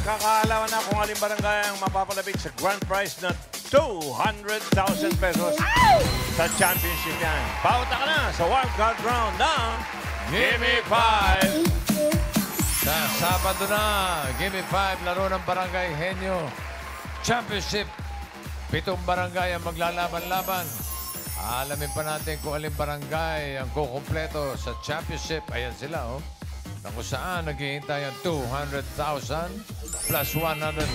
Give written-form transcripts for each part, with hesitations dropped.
Magkakaalaman na kung alin barangay ang mapapalapit sa grand prize na 200,000 pesos sa championship yan. Pauta ka na sa wildcard round ng Gimme 5! Sa Sabado na, Gimme 5, laro ng Barangay Henyo Championship. 7 barangay ang maglalaban-laban. Alamin pa natin kung alin barangay ang kukumpleto sa championship. Ayan sila, oh. Na kung saan naghihintay ang 200,000 plus 100,000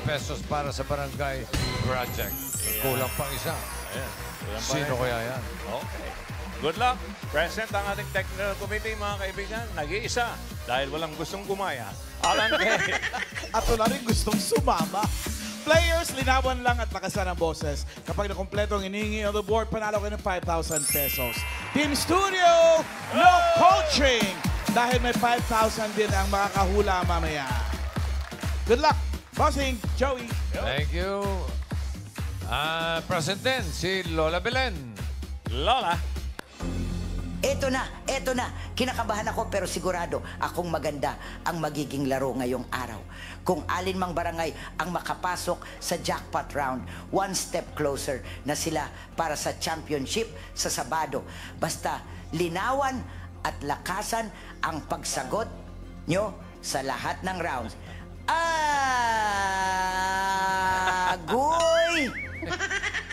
pesos para sa barangay project. Kulang pang isa. Ayan. Sino kaya yan? Okay. Good luck. Present ang ating technical committee, mga kaibigan. Nag-iisa dahil walang gustong gumaya. Alan Kay. At wala rin gustong sumama. Players, linawan lang at lakasan ang boses. Kapag nakompleto ang inihingi on the board, panalo kayo ng 5,000 pesos. Team Studio, no coaching! Dahil may 5,000 din ang makakahula mamaya. Good luck, Bossing, Joey. Thank you. Present din si Lola Belen. Lola. Eto na. Kinakabahan ako pero sigurado akong maganda ang magiging laro ngayong araw. Kung alin mang barangay ang makapasok sa jackpot round, one step closer na sila para sa championship sa Sabado. Basta linawan at lakasan ang pagsagot nyo sa lahat ng rounds. Agoy!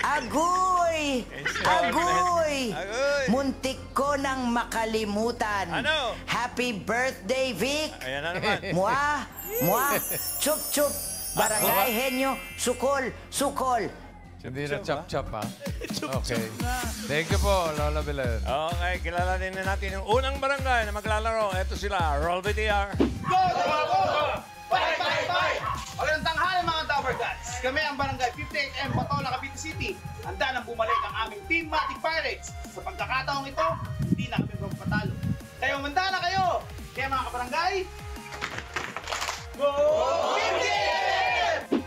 Agoy! Agoy! Muntik ko nang makalimutan. Ano? Happy birthday, Vic! Ayan na naman. Mua! Chup, chup! Barangay Henyo, sukol, sukol! Hindi na chop-chop, ha? Okay. Thank you po, Lola Belen. Okay, kilalanin na natin yung unang barangay na maglalaro. Ito sila, Roll VTR. Magandang tanghali mga Tower Gods. Kami ang barangay 58M Batola, Cavite City. Handa nang bumalik ang aming Team Matic Pirates. Sa pagkakataong ito, hindi na kami magpatalo. Kayo manda na kayo! Kaya mga kabarangay, go! 58M!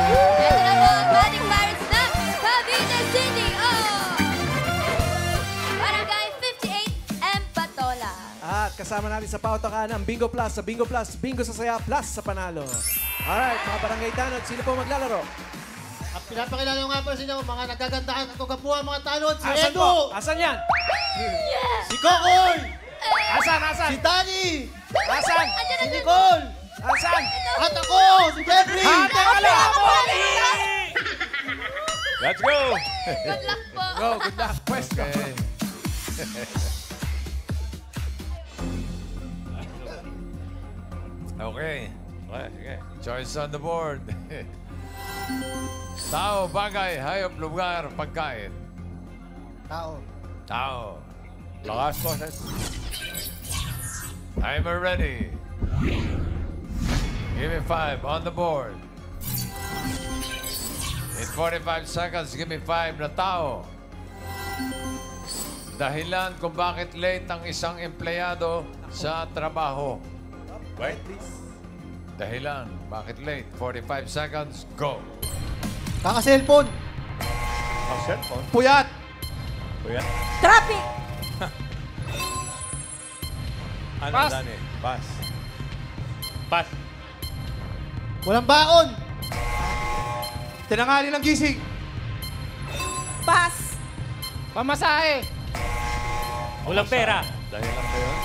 Ito na po ang Matic Pirates ng Cavite City. Barangay 58M Batola. At kasama natin sa pautakan ang Bingo Plus sa Bingo Plus, Bingo sa Saya Plus sa Panalo. Alright, mga barangay tanod, sino po maglalaro? At pinapakilala ko nga po sa inyo, mga nagagandahan at kagapuhan mga tanod, si Asan Edu! po? Asan yan? Si Kokoy! Asan? Si Tani! Asan? Si Nicole! Asan? At ako! Si Jeffrey! Teka lang! Let's go! Good luck po. Go, good luck. Pwesto. Okay. Okay. Okay, sige. Choice on the board. Tao, bagay, hayop, lugar, pagkain. Tao. Tao. Lakas boses. Timer ready. Give me 5 on the board. In 45 seconds, give me 5 na tao. Dahilan kung bakit late ang isang empleyado sa trabaho. Wait, please. Dahilan, bakit late? 45 seconds, go. Kaka-cellphone. Ang cellphone. Puyat. Kuya. Traffic. Ano, Pass. Dani? Pass. Pass. Walang baon. Tinangali ng gising. Pass. Pamasahe. Walang pera. Dahilan ba yun?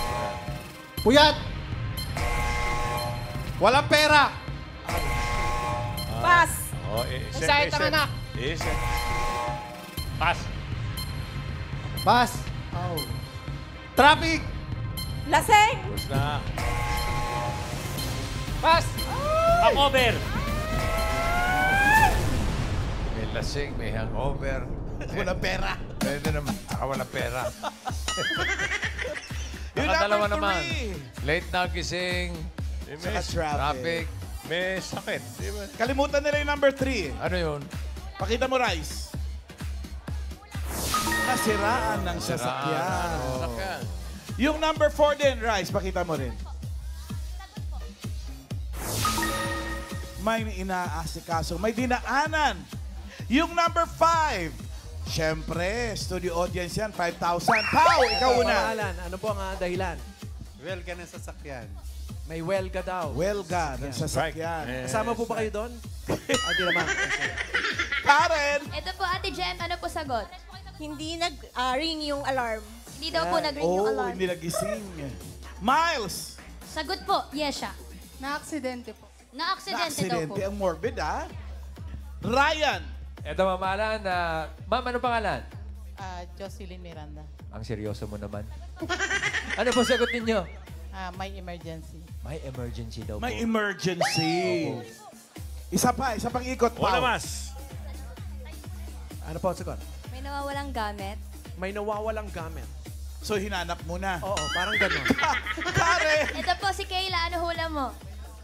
Puyat. Walang pera. Pass. Oh, isip, Sakit ang anak. Isip. Pass. Bas. Traffic. Laseng. Tapos na. Bas. Hangover. May lasing, may hangover. Walang pera. Pwede naman, walang pera. Yung Nakadalawa number naman. 3. Late na gising, Saka traffic. May sakit. Di ba? Kalimutan nila yung number 3. Ano yun? Pakita mo, Rice. Nasiraan ng sasakyan. Sakyan. Yung number 4 din, Rice, pakita mo rin. May inaasikaso, may dinaanan. Yung number 5, syempre, studio audience yan, 5,000. Pau, ikaw una. Pangalan, ano po ang dahilan? Welga ng sasakyan. May welga daw. Welga ng Strike. sasakyan. Kasama po ba kayo doon? Hindi naman. Karen! Ito po, Ate Jem, ano po sagot? Hindi nag-ring yung alarm. Hindi daw po nag-ring yung Oh, alarm. hindi nagising. Miles! Sagot po, yes siya. Na-aksidente po. Na-aksidente daw po. Na-aksidente ang morbid, ha? Ryan! Eto, mamalan. Ma'am, ano pangalan? Jocelyn Miranda. Ang seryoso mo naman. Ano po sagot ninyo? May emergency. May emergency daw May po. emergency. Isa pang ikot pa. Una mas. Ano po, sagot? May nawawalang gamit. May nawawalang gamit. So, hinanap mo na. Oo, parang gano'n. Karen! Ito po si Kayla, ano hula mo?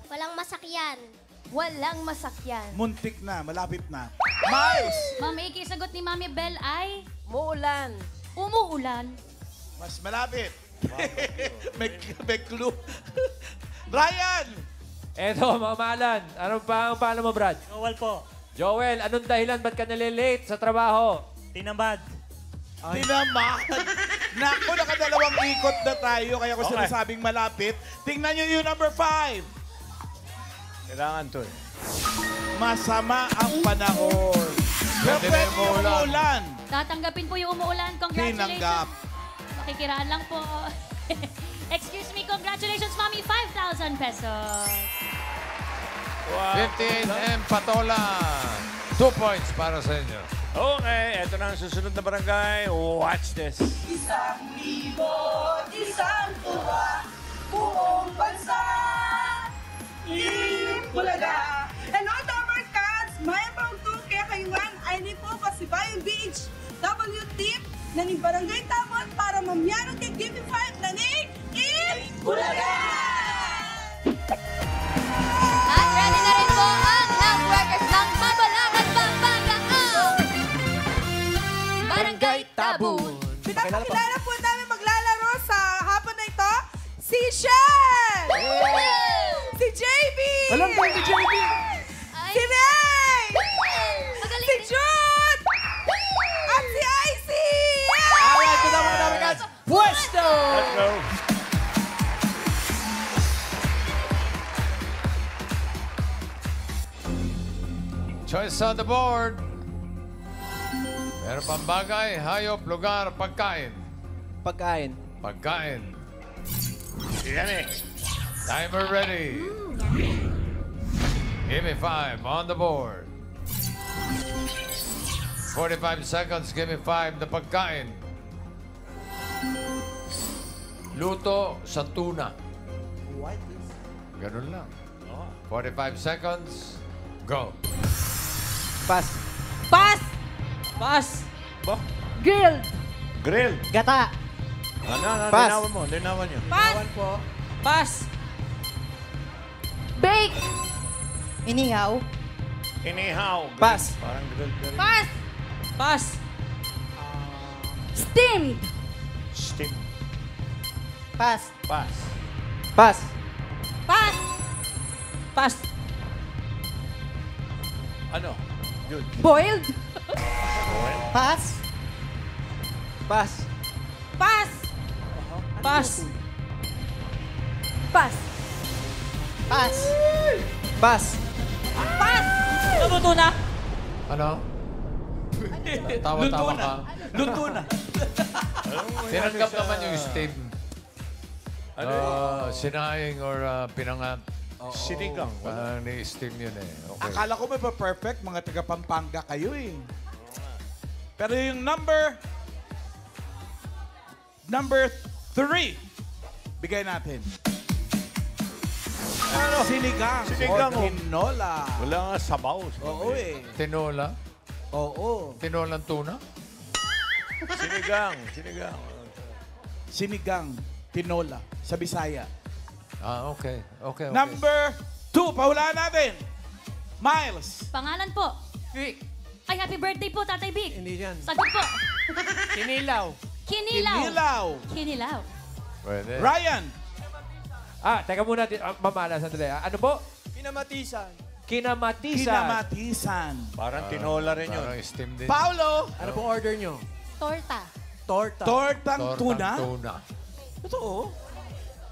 Walang masakyan. Walang masakyan. Muntik na, malapit na. Miles! Mami, ikisagot ni Mami Bell ay Muulan. umuulan. Mas malapit. may clue. Ryan! Eto, mamalan. Ano pa ang pangalan mo, Brad? Joel po. Joel, anong dahilan ba't ka nalilate sa trabaho? Tinambad. Tinamad. Naku, nakadalawang ikot na tayo, kaya ko sinasabing malapit. Tingnan nyo yung number 5. Kailangan to eh. Masama ang panahon. Pero Pwede pwede na yung umuulan. Tatanggapin po yung umuulan. Congratulations. Tinanggap. Makikiraan lang po. Excuse me, congratulations, Mami. 5,000 pesos. 15M Patola. 2 points para sa inyo. Okay, eto na ang susunod na barangay. Watch this. Isang tuwa, buong bansa, Bulaga. And all our cats, may pang kaya kayuan ay ni po Pasibayan Beach, W-Tip, na ni Barangay Tabot para mamyano kay TV5 na ni Bulaga! At ready na rin po ang health workers ng Mabalacan, Pampanga, ang Barangay Tabon. Pinapakilala po namin maglalaro sa hapon na ito, si Shen! Si JB! Alam ko si JB! Si Ray! Magaling Si din. Jude! At si Icy! Alright, good naman namin guys. Puesto! Let's go. Choice on the board. Meron pang bagay, hayop, lugar, pagkain. Pagkain. Pagkain. Yan eh. Timer ready. Give me 5 on the board. 45 seconds, give me 5 na pagkain. Luto sa tuna. What? Ganun lang. 45 seconds, go. Pass. Pass! Pass. Grilled. Grill. Gata. Pass. Linawan mo. Linawan nyo. Pass! Po. Pass. Bake. Inihaw. Inihaw. Grill. Pass. Parang grill. Pass! Pass. Steamed. Steam. Pass. Pass. Pass. Pass! Pass. Ano? Good. Boiled. Pass. Pass. Pass! Pass. Pass! Pass. Pass. Pass! Luto na. Ano? Tawa-tawa ka. Luto na. Tinanggap naman yung steam. Ano Sinaing or pinangat. Sinigang. Ni-steam yun eh. Okay. Akala ko may pa-perfect, mga taga Pampanga kayo eh. Pero yung number 3, bigay natin. Ano? Sinigang. Sinigang, or oh. tinola. Wala nga sabaw. Oo eh. Tinola? Oo. Tinolang tuna? Sinigang. Sinigang. Sinigang, tinola, sa Bisaya. Okay. Okay. Number 2, pahulaan natin. Miles. Pangalan po. Vic. Ay, happy birthday po, Tatay Big. Hindi yan. Sagot po. Kinilaw. Kinilaw. Kinilaw. Kinilaw. Pwede. Ryan. Teka muna. Mamala, sandali. Ano po? Kinamatisan. Kinamatisan. Kinamatisan. Parang tinola rin yun. Parang steam din. Paulo. Ano pong order nyo? Torta. Torta. Tortang tuna. Tuna. Totoo.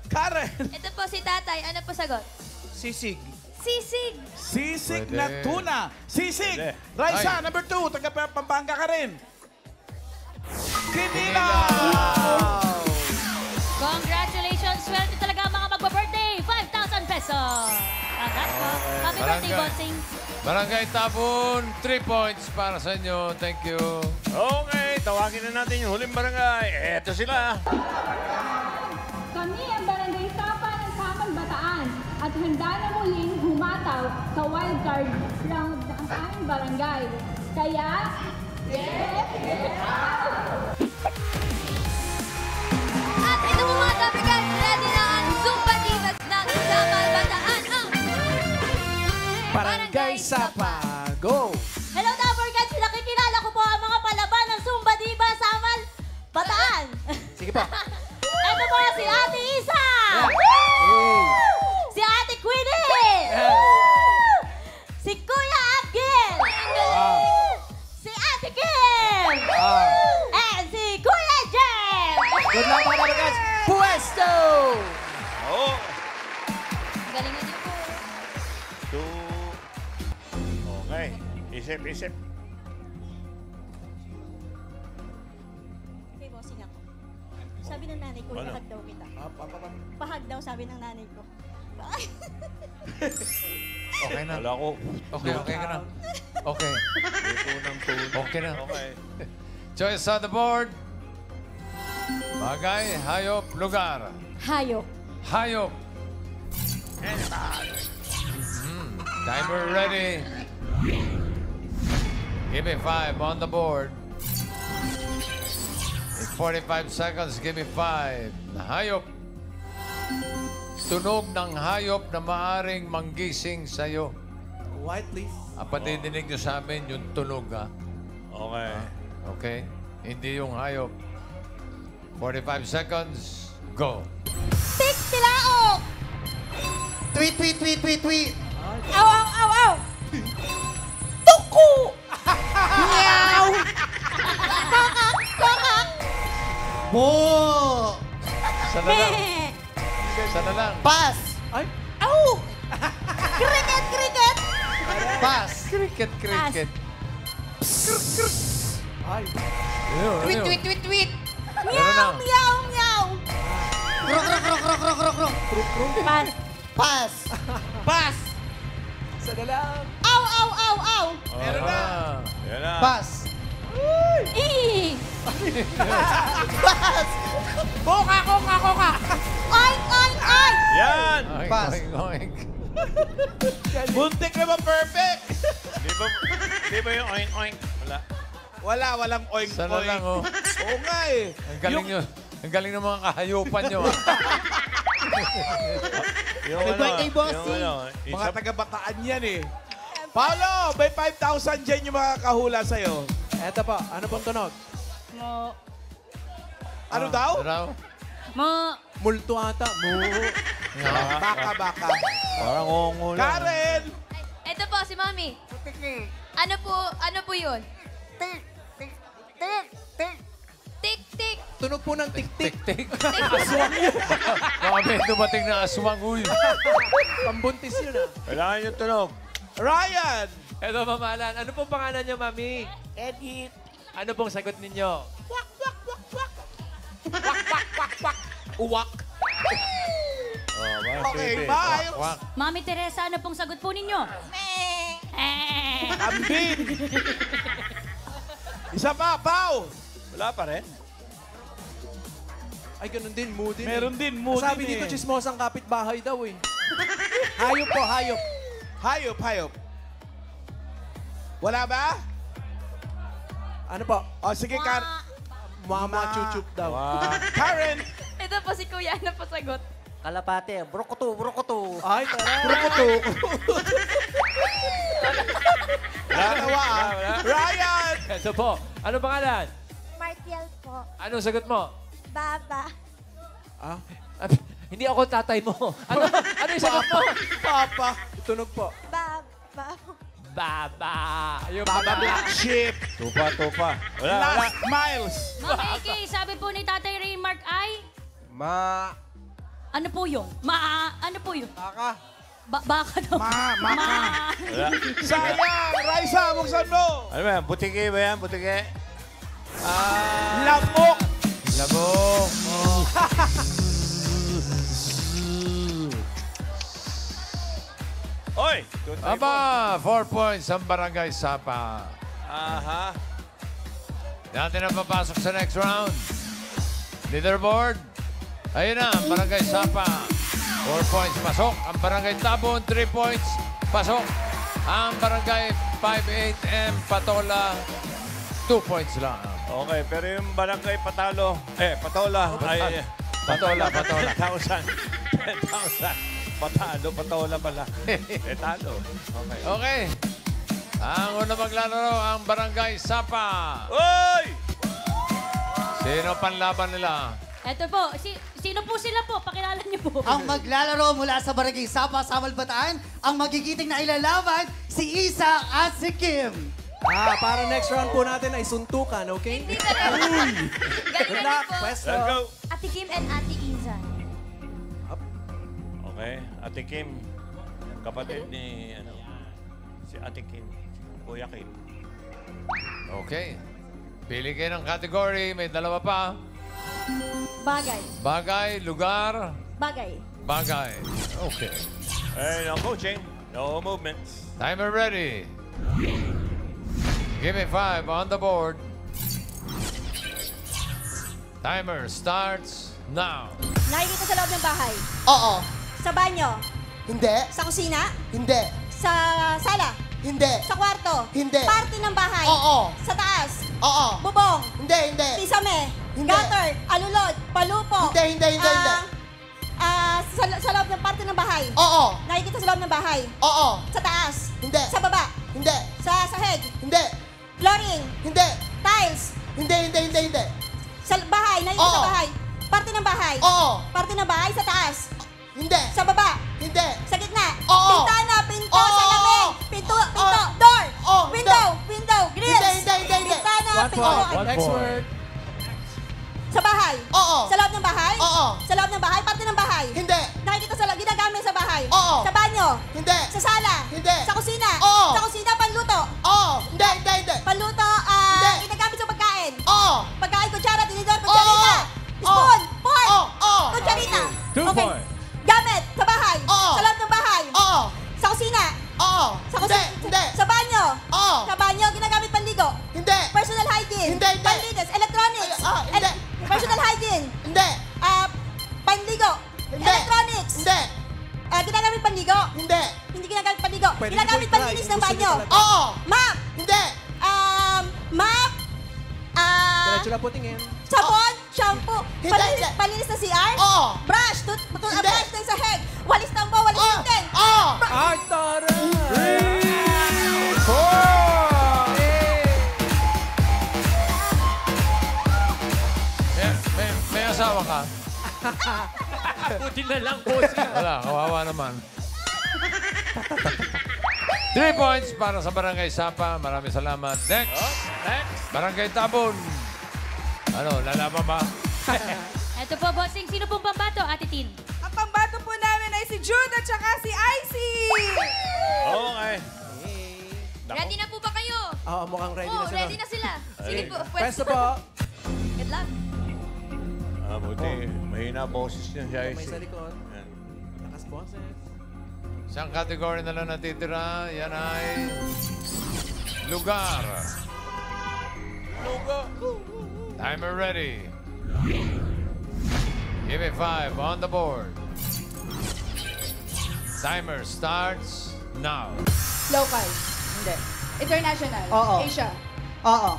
Karen. Ito po si tatay. Ano po sagot? Sisig. Sisig. Sisig Pwede. na tuna. Sisig. Pwede. Raisa, Ay. number 2. Taga Pampanga ka rin. Kinilaw. Congratulations! Swerte talaga ang mga magpa-birthday! 5,000 pesos! Congrats po! Happy birthday, Barangay. bossing! Barangay Tabon, 3 points para sa inyo. Thank you. Okay, tawagin na natin yung huling barangay. Eto sila. Kami ang Barangay Sapa ng Samang Bataan at handa na muling humataw sa wildcard round ng aming barangay. Kaya, At ito po mga kapigan, ready na ang Zumba Divas ng Samang Bataan. Ang Barangay Sapa. Go! Hello, Dapper Cats! Pinakikilala ko po ang mga palaban ng Zumba Diva Samal Bataan! Sige po. Ito po si Ate Isa! Hey. Si Ate Queenie! Si Kuya Abgil! Si Ate Kim! And si Kuya Jem! Good luck mga Barangay. Puesto! Oo. Galingan niyo po. Okay. Isip. Okay, bossing ako. Sabi ng nanay ko, Ano? ihag daw kita. Pahag daw, sabi ng nanay ko. Okay na. Wala ko. Okay ka na. Okay. Okay na. Okay. Choice on the board. Bagay, hayop, lugar. Hayop. Hayop. Timer ready. Give me 5 on the board. In 45 seconds, give me 5. Na hayop. Tunog ng hayop na maaring manggising sa'yo. White, please. Ang patidinig nyo sa amin, yung tunog, ha? Okay. Okay? Hindi yung hayop. 45 seconds, go. Tik tilaok! Tweet, tweet, tweet, tweet, tweet. Aw, aw, aw, aw! Tuku! Meow! Kokak! Kokak! Bo! Sana lang. Sana lang. Pass! Ay! Aw! Cricket! Cricket! Pass! Cricket, cricket. Ay! Tweet, tweet, tweet, tweet! Meron Meow! na. Meow! Meow! Krok, krok, krok, krok, krok, krok, krok. Pass! Pass! Pass. Sana lang. Aw, aw, aw, aw! Meron na. Yan na. Pass! Ih! Pass! Koka! Koka! Koka! Oink! Oink! Oink! Yan. Oink, Pass. oink, oink. Buntik na ba perfect? Di ba yung oink-oink? Wala. Walang oink Sana lang, oh. Oo nga eh. Ang galing nyo. Ang galing ng mga kahayupan nyo, ha? Yung Happy birthday, bossy. Mga taga-bataan yan eh. Paolo, may 5,000 dyan yung mga kahula sa'yo. Eto po, ano pong tunog? Mo. Ano daw? Raw? Mo. Multo ata. Mu. Baka. Parang ungo lang. Karen! Ito po si Mami. Ano po yun? Tik! Tik! Tik! Tik! Tik-tik. Tunog po ng tik-tik. Tik-tik. Baka may dumating na aswang, uy. Pambuntis yun ah. Kailangan yung tunog. Ryan! Eto, mamalan. Ano pong pangalan niyo, Mami? Edit. Ano pong sagot ninyo? Uwak. Oh, Okay, Miles. Wak. Mami Teresa, ano pong sagot po ninyo? Ambin. Isa pa, Pau. Wala pa rin. Ay, ganun din. Moody. Meron din, moody Sabi din dito, eh. chismosang kapitbahay daw eh. Hayop po, hayop. Hayop. Wala ba? Ano po? O, sige, Mama chuchup daw. Karen. Ito po si Kuya. Ano po sagot? Kalapate, brokoto, brokoto. Ay, tara. Nakatawa ah. Ryan! Eto po. Ano pangalan? Martial po. Anong sagot mo? Baba. Ah? Hindi ako tatay mo. Ano yung sagot mo? Papa. Tunog po. Baba. Baba. Yung Baba Black Sheep. Tupa. Wala. Last Miles. Mami Kay, sabi po ni Tatay Raymark ay... Ano po yun? Ano po yun? Baka. Baka daw. Maka. Sayang! Raisa, buksan mo! Ano ba yan? Butike ba yan? Butike? Lamok! Labok. Oy! Aba, 4 points ang Barangay Sapa. Aha. Natin na papasok sa next round. Leaderboard. Ayun na, ang Barangay Sapa. 4 points, pasok. Ang Barangay Tabon, 3 points, pasok. Ang Barangay 5-8M, Patola, 2 points lang. Okay, pero yung Barangay Patola. Patola. 10,000. 10,000. Patola pala. Talo. Okay. Okay. Ang una maglalaro, ang Barangay Sapa. Oy! Sino panlaban nila? Eto po, sino po sila po? Pakilala niyo po. Ang maglalaro mula sa Barangay Sapa, Samal Bataan, ang magigiting na ilalaban, si Isa at si Kim. Para next round po natin ay suntukan, okay? Hindi talaga. Good luck, pwesto. Let's go. Ate Kim and Ate Iza. Okay, Ate Kim. Kapatid ni, si Ate Kim. Kuya Kim. Okay. Pili kayo ng category. May dalawa pa. Bagay. Bagay, lugar, Bagay. bagay. Okay. Hey, no coaching. No movements. Timer ready. Give me 5 on the board. Timer starts now. Nakikita sa loob ng bahay. Oo. Sa banyo. Hindi. Sa kusina. Hindi. Sa sala. Hindi. Sa kwarto. Hindi. Party ng bahay. Oo. Sa taas. Oo. Bubong. Hindi, hindi. Sisame. Hindi. Gutter. Alulod. Palupo. Hindi. Sa loob ng party ng bahay. Oo. Nakikita sa loob ng bahay. Oo. Sa taas. Hindi. Sa baba. Hindi. Sa sahig. Hindi. Flooring. Hindi. Tiles. Hindi. Sa bahay. Nakikita sa Oo. bahay. Party ng bahay. Oo. Party ng bahay sa taas. Hindi. Sa baba. Hindi. Sa gitna. Oo. Pintana. Pinto. Oo. Salamin. Pinto. Oo. Door. Oo. Window. Grills. Hindi. Pintana. One Pinto. point. Next word. Sa bahay. Oo. Sa loob ng bahay. Oo. Sa loob ng bahay. Party ng bahay. Hindi. Nakikita sa loob. Ginagamit sa bahay. Oo. Sa banyo. Hindi. Sa sala. Hindi. Sa kusina. Oo. Sa kusina. Panluto. Oo. Hindi. Panluto. Hindi. Ginagamit sa pagkain. Oo. Pagkain, kutsara, tinidor, kutsarita. Spoon. Fork. Oo. Kutsarita. 2 points. Gamit. Sa bahay. Oo. Sa loob ng bahay. Oo. Sa kusina. Oo. Sa kusina. Hindi. Sa banyo. Oo. Sa banyo, ginagamit panligo. Hindi. Personal hygiene. Hindi. Panlinis. Electronics. Hindi. Personal hygiene. Hindi. Panligo. Hindi. Electronics. Hindi. Ginagamit panligo. Hindi. Hindi ginagamit panligo. Pwede Ginagamit po i-try. panlinis ng Gusto niyo banyo. talaga. Oo. Map. Hindi. Map. Diretso lang po tingin. Sabon. Shampoo. Hindi. Palinis na CR. Oo. Brush. Hindi. Brush na sa head. Walis ng bo. Walis ng ten. Oo. Ay, tara! 4! May asawa ka? Buti na lang, boss. Wala, kawawa naman. 3 points para sa Barangay Sapa. Maraming salamat. Next. Barangay Tabon. Ano, lalaban ba? Eto po, bossing. Sino pong pambato, Ate Tin? Ang pambato po namin ay si Jude at saka si Icy. Okay. Ready na po ba kayo? Oo, mukhang ready na sila. Ready na sila. Sige po, Pwesto po. Good luck. Buti. Mahina boses niya siya. May sa likod. Yan. Lakas boses. Isang category na lang natitira. Yan ay lugar. Timer ready. Give me 5 on the board. Timer starts now. Local. Hindi. International. Oo. Asia. Oo.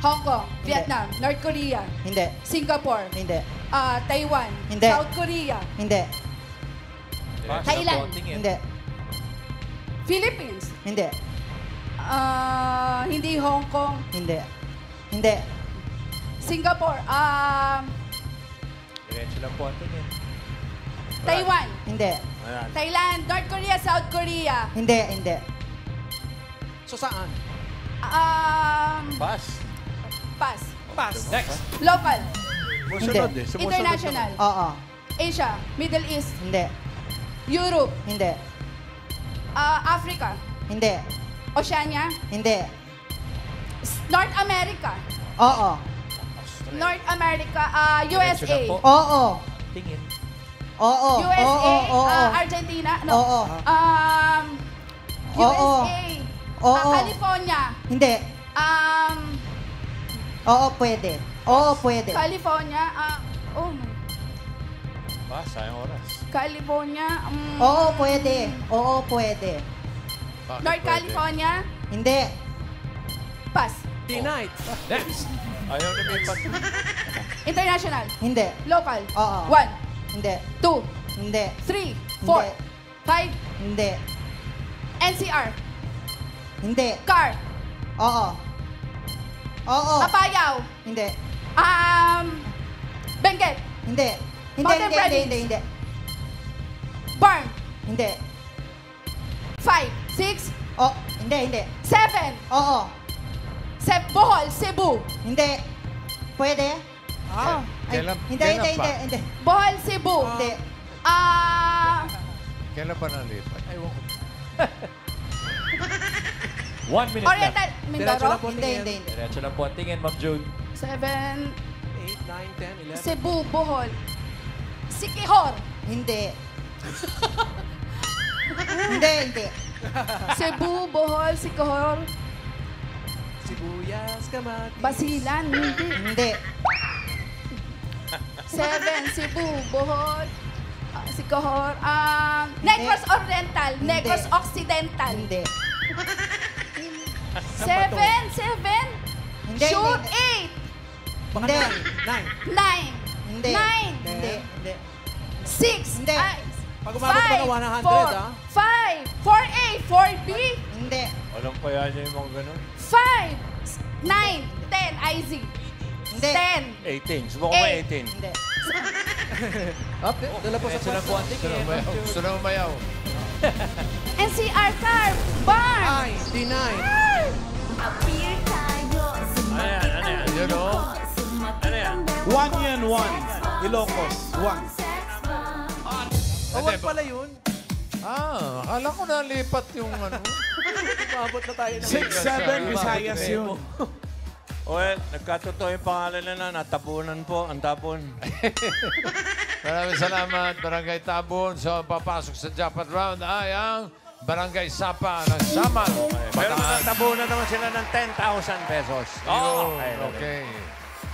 Hong Kong. Hindi. Vietnam. North Korea. Hindi. Singapore. Hindi. Taiwan. Hindi. South Korea. Hindi. Thailand. Hindi. Philippines. Hindi. Hindi Hong Kong. Hindi. Hindi. Singapore. Diretso lang po ang tingin. Taiwan. Hindi. Ayan. Thailand. North Korea. South Korea. Hindi. So saan? Pass. Pass. Pass. Next. Local. Sumunod eh. International. Oo. Asia, Middle East, Hindi. Europe, Hindi. Africa, Hindi. Oceania, Hindi. North America, Oo. North America, USA, Oo. Tingin. Oo. USA, Oo. Argentina, no, Oo. USA, Oo. California, Hindi. Oo, pwede. Oo, pwede. California, oh my, Sayang oras. California, Oo, pwede. Oo, pwede. North California, Hindi. pass. Tonight. Next. Ayaw na may pat. International, Hindi. local, Oo. 1, Hindi. 2, Hindi. 3, 4, 5, Hindi. NCR, Hindi. car, Oo. Oo. Apayao, Hindi. Benguet, Hindi. Hindi, Mountain hindi, Province. hindi, hindi. Barn, Hindi. 5, 6, Oh, hindi, hindi. 7, Oo. Bohol, Cebu, Hindi. Pwede? Oh. Ay, Kailan- hindi, kailan hindi, pa? hindi, hindi. Bohol, Cebu, Hindi. Kailan pa nalipat? Ewan ko. 1 minute Oriental, left. Mindoro, Diretso lang po ang Hindi, tingin. hindi, hindi. Diretso lang po ang tingin, Ma'am June. 7, 8, 9, 10, 11. Cebu, Bohol, Siquijor, Hindi. Hindi, hindi. Cebu, Bohol, Siquijor, Sibuyas, kamatis. Basilan, hindi. Hindi. 7, Cebu, Bohol, Siquijor, Negros Oriental, Negros Occidental. Hindi. 7, 7, Hindi, sure, hindi. 8, Hindi. 9, Hindi. 9, Hindi. Hindi. 6, Hindi. Pag umabot pa ng 100, 5, 4A, 4B, Hindi. Alam pa yan yung mga ganun. 5, 9, 10, IZ, Hindi. 10, 18. Subukan mo 18. Hindi. Up, dala po sa Diretso lang po ang tingin, Ma'am June. Gusto na umayaw. NCR Car, Barn, 9, D9. Ano yan? Ano yan? Yun o. Ano yan? 1 yan, 1. Ilocos, 1. Awal pala yun. Akala ko nalipat yung ano. Umabot na tayo ng 6-7, Visayas yun. Well, nagkatotoo yung pangalan na natapunan po. Ang tapon. Maraming salamat, Barangay Tabon. So, papasok sa jackpot round ay ang Barangay Sapa ng Samal. Pero Bataan. natapunan naman sila ng 10,000 pesos. Oh, Okay. okay.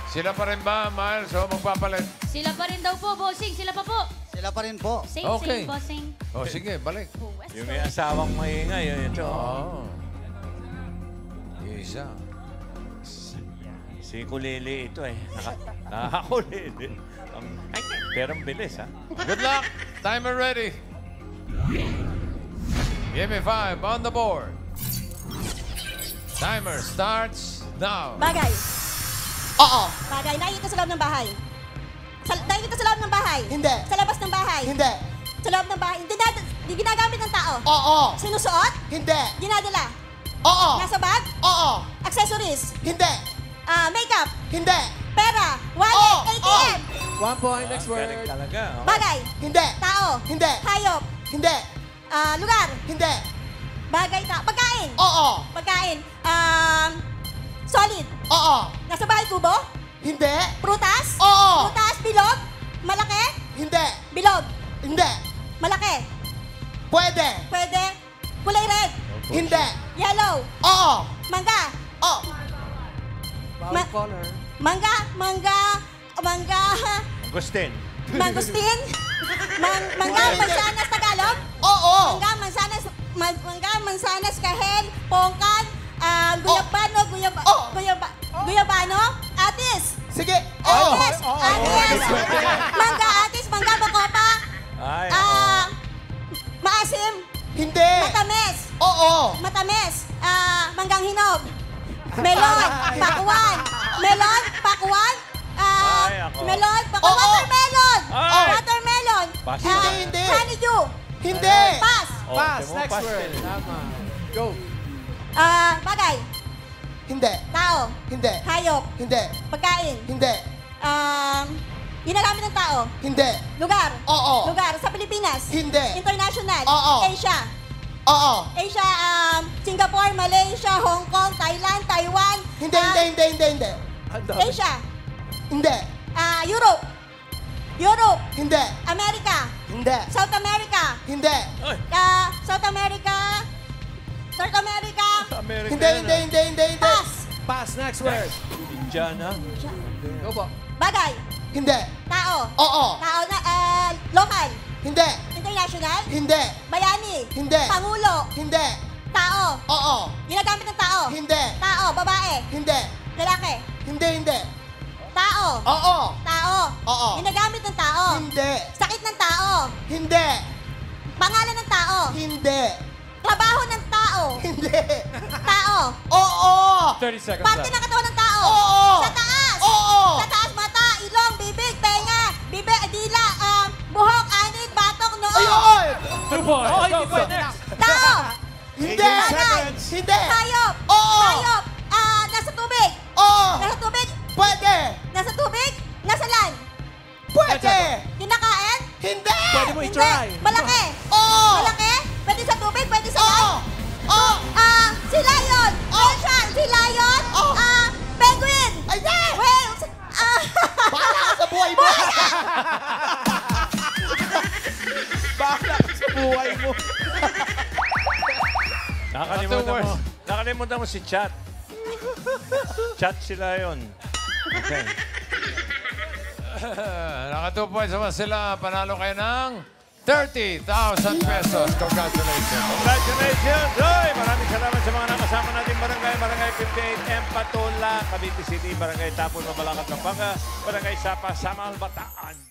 Sila pa rin ba, Miles? O magpapalit? Sila pa rin daw po, bossing. Sila pa po. Sila pa rin po. Same, Okay. same, bossing. O sige, balik. Yung may asawang maingay, yun ito. Oo. Isa. Si Kulili ito eh. Nakakulili. Pero ang bilis ha. Good luck. Timer ready. Give me 5 on the board. Timer starts now. Bagay. Oo. Bagay. Nakikita sa loob ng bahay. Nakikita sa loob ng bahay. Hindi. Sa labas ng bahay. Hindi. Sa loob ng bahay. Hindi ginagamit ng tao. Oo. Sinusuot. Hindi. Ginadala. Oo. Nasa bag. Oo. Accessories. Hindi. Makeup. Hindi. Pera. Wallet. ATM. 1 point, next Galing word. talaga. Oh. Bagay. Hindi. Tao. Hindi. Hayop. Hindi. Lugar. Hindi. Bagay. Pagkain. Oo. Pagkain. Solid. Oo. Nasa bahay kubo. Hindi. Prutas. Oo. Prutas. Bilog. Malaki. Hindi. Bilog. Hindi. Malaki. Pwede. Pwede. Kulay red. Hindi. Yellow. Oo. Mangga. Oo. Bawal color. Mangga. Agustin. Mangustin. Mangga. Mansanas Tagalog. Oo. Mangga. Mansanas Kahel. Pongkan. Guyabano. Guyabano. Atis. Sige. Oo. Atis. Atis. Mangga. Atis. Mangga. Bacopa. Ay, Maasim. Hindi. Matamis. Oo. Matamis. Manggang hinog. Melon. Pakuan. Melon. Pakuan. Ay, ako. Melon. Pakuan. Oo. Watermelon. Ay. Watermelon. Pass. Hindi. Honeydew. Hindi. Pass. Oh, Pass, timo, next pass word. din. Tama. Go. Bagay. Hindi. Tao. Hindi. Hayop. Hindi. Pagkain. Hindi. Ginagamit ng tao. Hindi. Lugar. Oo. Lugar. Sa Pilipinas. Hindi. International. Oo. Asia. Oo. Asia, Singapore, Malaysia, Hong Kong, Thailand, Taiwan. Hindi. Asia. Hindi. Europe. Europe. Hindi. America. Hindi. South America. Hindi. South America. North America. America Hindi. Pass. Pass, next word. Indiana. Go po. Bagay. Hindi. Tao. Oo. Tao na, local. Hindi. International. Hindi. Bayani. Hindi. Pangulo. Hindi. Tao. Oo. Ginagamit ng tao. Hindi. Tao. Babae. Hindi. Lalaki. Hindi. Tao. Oo. Tao. Oo. Ginagamit ng tao. Hindi. Sakit ng tao. Hindi. Pangalan ng tao. Hindi. Trabaho ng tao. Hindi. Tao. Oo. 30 seconds Parte left. ng katawan ng tao. Oo. Sa taas. Oo. Sa taas, mata, ilong, bibig, tenga, dila, buhok, anit, batok, noo. Ayun! 2 points. Oh, Go, hindi go. pwede. Next. Tao. Hindi. Bagay. Hindi. Hayop. Oo. Hayop. Nasa tubig. Oo. Nasa tubig. Pwede. Nasa tubig. Nasa land. Pwede. Kinakain. Hindi. Pwede mo Hindi. i-try. Malaki. Oo. Malaki. Pwede sa tubig, pwede sa Oo. land. Oo. Si lion. Ocean. Si lion. Oh. Penguin. Ayan. Whales. Bahala ka sa buhay mo. Bahala ka sa buhay mo. Nakalimutan mo si Chat. Chat sila yun. Okay. Naka 2 points naman sila. Panalo kayo ng 30,000 pesos. Congratulations. Congratulations! Oy! Maraming salamat sa mga nakasama natin barangay. Barangay 58M Patola, Cavite City, Barangay Tapon, Mabalacat, Pampanga, Barangay Sapa, Samal, Bataan.